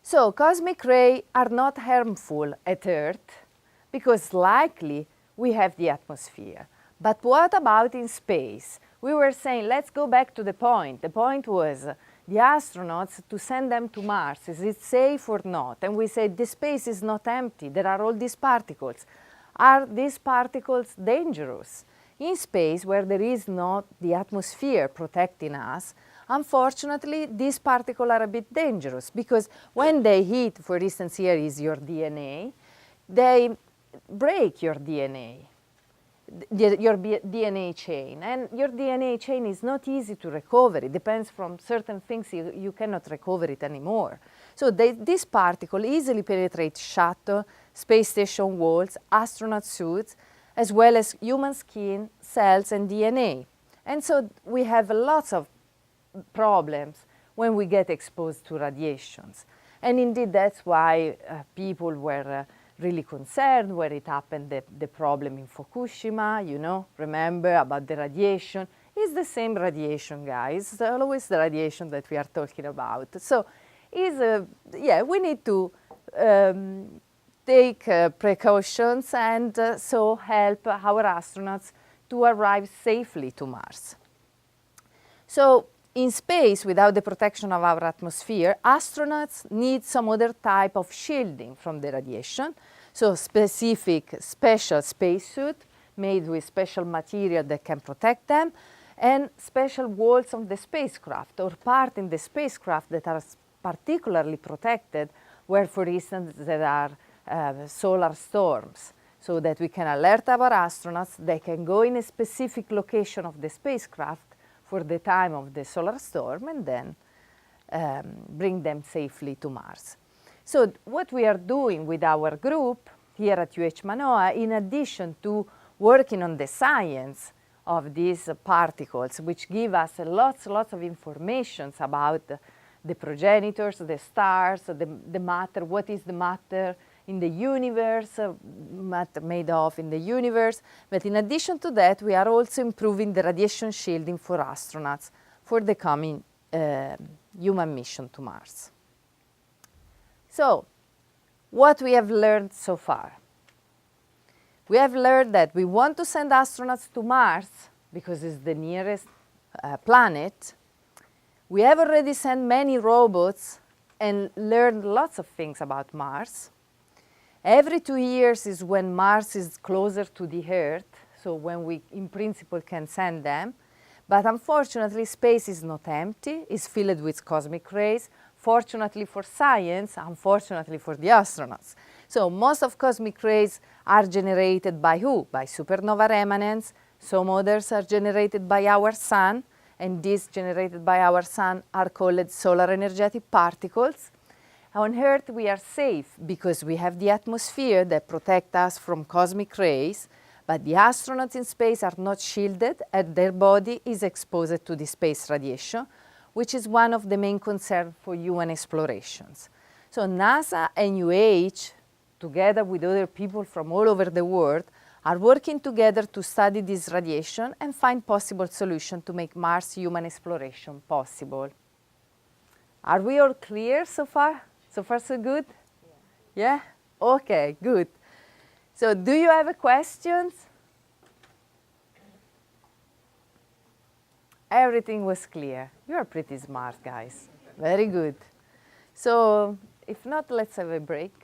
So cosmic rays are not harmful at Earth because likely we have the atmosphere. But what about in space? We were saying, let's go back to the point. The point was the astronauts, to send them to Mars, is it safe or not? And we said the space is not empty, there are all these particles. Are these particles dangerous? In space, where there is not the atmosphere protecting us, unfortunately, these particles are a bit dangerous because when they hit, for instance, here is your DNA, they break your DNA. Your DNA chain, and your DNA chain is not easy to recover. It depends from certain things, you cannot recover it anymore. So this particle easily penetrates shuttle, space station walls, astronaut suits, as well as human skin, cells, and DNA. And so we have lots of problems when we get exposed to radiations. And indeed, that's why people were really concerned when it happened, the problem in Fukushima, you know, remember about the radiation. It's the same radiation, guys. It's always the radiation that we are talking about. So, yeah, we need to take precautions and so help our astronauts to arrive safely to Mars. So, in space, without the protection of our atmosphere, astronauts need some other type of shielding from the radiation. So specific, special spacesuit made with special material that can protect them, and special walls of the spacecraft or part in the spacecraft that are particularly protected, where, for instance, there are solar storms, so that we can alert our astronauts. They can go in a specific location of the spacecraft for the time of the solar storm and then bring them safely to Mars. So what we are doing with our group here at UH Mānoa, in addition to working on the science of these particles, which give us lots of information about the progenitors, the stars, the matter, what is the matter in the universe, matter made of in the universe. But in addition to that, we are also improving the radiation shielding for astronauts for the coming human mission to Mars. So, what we have learned so far? We have learned that we want to send astronauts to Mars because it's the nearest planet. We have already sent many robots and learned lots of things about Mars. Every 2 years is when Mars is closer to the Earth, so when we, in principle, can send them. But unfortunately, space is not empty, it's filled with cosmic rays. Fortunately for science, unfortunately for the astronauts. So most of cosmic rays are generated by who? By supernova remnants. Some others are generated by our sun, and these generated by our sun are called solar energetic particles. On Earth, we are safe because we have the atmosphere that protects us from cosmic rays, but the astronauts in space are not shielded and their body is exposed to the space radiation, which is one of the main concerns for human explorations. So NASA and UH, together with other people from all over the world, are working together to study this radiation and find possible solutions to make Mars human exploration possible. Are we all clear so far? So far, so good? Yeah? Okay, good. So do you have questions? Everything was clear. You are pretty smart, guys. Very good. So if not, let's have a break.